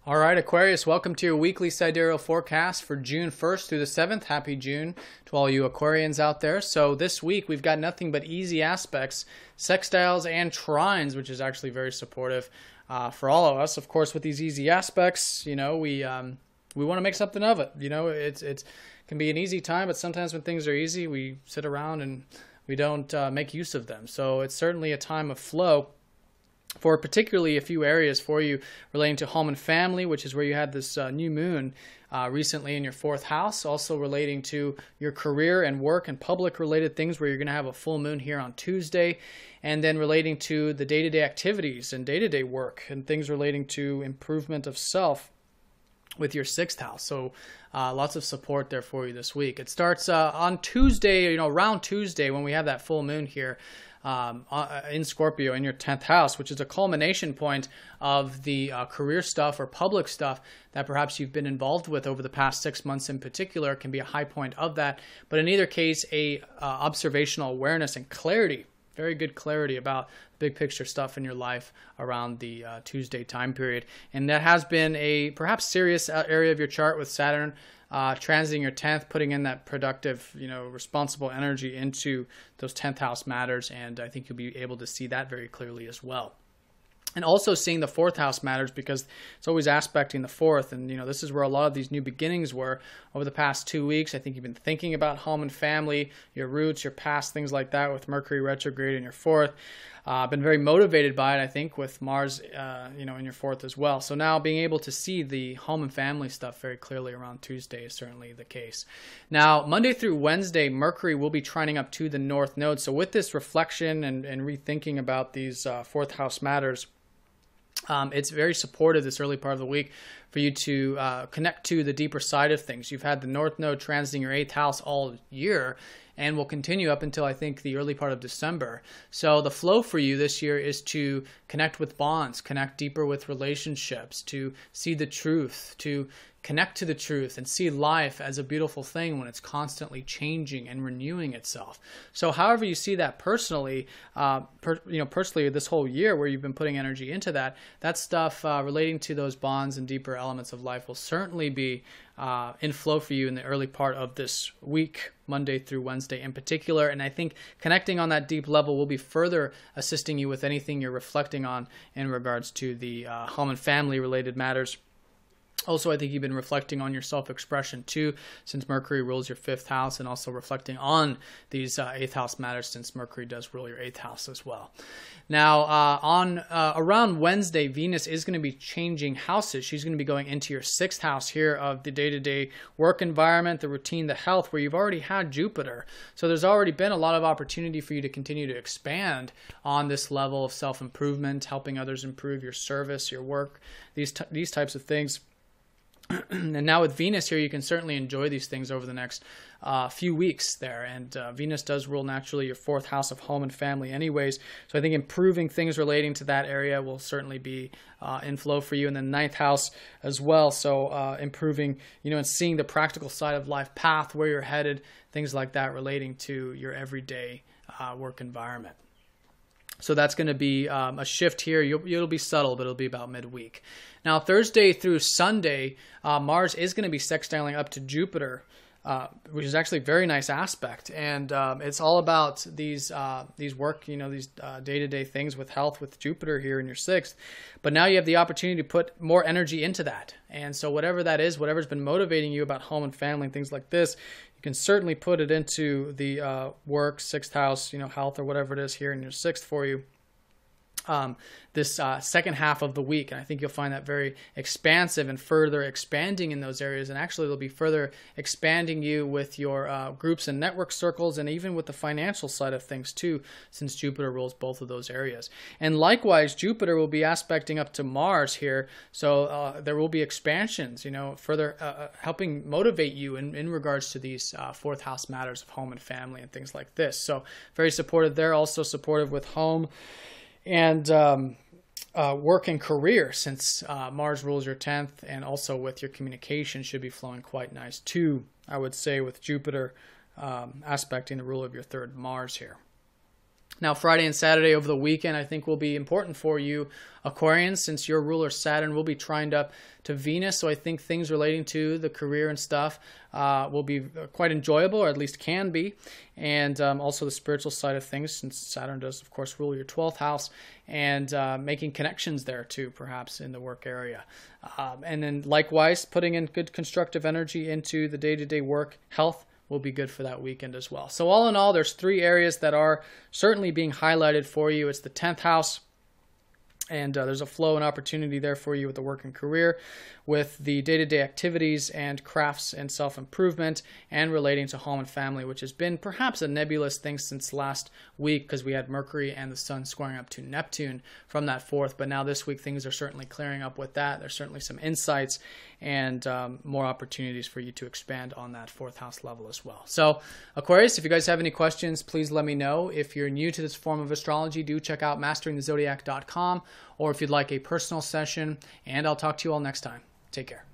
All right, Aquarius, welcome to your weekly sidereal forecast for June 1st through the 7th. Happy June to all you Aquarians out there. So this week we've got nothing but easy aspects, sextiles and trines, which is actually very supportive for all of us. Of course, with these easy aspects, we want to make something of it. It can be an easy time, but sometimes when things are easy, we sit around and we don't make use of them. So it's certainly a time of flow for particularly a few areas for you relating to home and family, which is where you had this new moon recently in your fourth house. Also relating to your career and work and public related things, where you're going to have a full moon here on Tuesday. And then relating to the day-to-day activities and day-to-day work and things relating to improvement of self with your sixth house. So lots of support there for you this week. It starts on Tuesday, around Tuesday, when we have that full moon here in Scorpio in your 10th house, which is a culmination point of the career stuff or public stuff that perhaps you've been involved with over the past 6 months in particular. It can be a high point of that. But in either case, a observational awareness and clarity, very good clarity about big picture stuff in your life around the Tuesday time period. And that has been a perhaps serious area of your chart with Saturn transiting your 10th, putting in that productive, responsible energy into those 10th house matters. And I think you'll be able to see that very clearly as well. And also seeing the fourth house matters because it's always aspecting the fourth. And, this is where a lot of these new beginnings were over the past 2 weeks. I think you've been thinking about home and family, your roots, your past, things like that with Mercury retrograde in your fourth. Been very motivated by it, I think, with Mars, in your fourth as well. So now being able to see the home and family stuff very clearly around Tuesday is certainly the case. Now, Monday through Wednesday, Mercury will be trining up to the north node. So with this reflection and rethinking about these fourth house matters, it's very supportive this early part of the week for you to connect to the deeper side of things. You've had the North Node transiting your 8th house all year and will continue up until I think the early part of December. So the flow for you this year is to connect with bonds, connect deeper with relationships, to see the truth, to connect to the truth and see life as a beautiful thing when it's constantly changing and renewing itself. So however you see that personally, personally this whole year where you've been putting energy into that stuff relating to those bonds and deeper elements of life will certainly be in flow for you in the early part of this week, Monday through Wednesday in particular. And I think connecting on that deep level will be further assisting you with anything you're reflecting on in regards to the home and family related matters. Also, I think you've been reflecting on your self-expression too, since Mercury rules your 5th house, and also reflecting on these 8th house matters since Mercury does rule your 8th house as well. Now, around Wednesday, Venus is going to be changing houses. She's going to be going into your 6th house here of the day-to-day work environment, the routine, the health, where you've already had Jupiter. So there's already been a lot of opportunity for you to continue to expand on this level of self-improvement, helping others improve your service, your work, these types of things. And now with Venus here, you can certainly enjoy these things over the next few weeks there. And Venus does rule naturally your 4th house of home and family anyways. So I think improving things relating to that area will certainly be in flow for you. And then 9th house as well. So improving, and seeing the practical side of life path, where you're headed, things like that relating to your everyday work environment. So that's going to be a shift here. It'll be subtle, but it'll be about midweek. Now, Thursday through Sunday, Mars is going to be sextiling up to Jupiter, which is actually a very nice aspect. And it's all about these work, these day-to-day things with health with Jupiter here in your 6th. But now you have the opportunity to put more energy into that. And so whatever that is, whatever's been motivating you about home and family and things like this, you can certainly put it into the work, 6th house, health or whatever it is here in your 6th for you. This second half of the week. And I think you'll find that very expansive and further expanding in those areas. And actually, they'll be further expanding you with your groups and network circles, and even with the financial side of things too, since Jupiter rules both of those areas. And likewise, Jupiter will be aspecting up to Mars here. So there will be expansions, further helping motivate you in regards to these 4th house matters of home and family and things like this. So very supportive there. Also supportive with home and work and career, since Mars rules your 10th, and also with your communication should be flowing quite nice too, I would say, with Jupiter aspecting the rule of your 3rd Mars here. Now, Friday and Saturday over the weekend, I think will be important for you, Aquarians, since your ruler Saturn will be trined up to Venus. So I think things relating to the career and stuff will be quite enjoyable, or at least can be. And also the spiritual side of things, since Saturn does, of course, rule your 12th house, and making connections there too, perhaps in the work area. And then likewise, putting in good constructive energy into the day-to-day work, health, will be good for that weekend as well. So all in all, there's 3 areas that are certainly being highlighted for you. It's the 10th house, and there's a flow and opportunity there for you with the work and career, with the day-to-day activities and crafts and self-improvement, and relating to home and family, which has been perhaps a nebulous thing since last week, because we had Mercury and the Sun squaring up to Neptune from that 4th. But now this week, things are certainly clearing up with that. There's certainly some insights and more opportunities for you to expand on that 4th house level as well. So Aquarius, if you guys have any questions, please let me know. If you're new to this form of astrology, do check out masteringthezodiac.com, or if you'd like a personal session, and I'll talk to you all next time. Take care.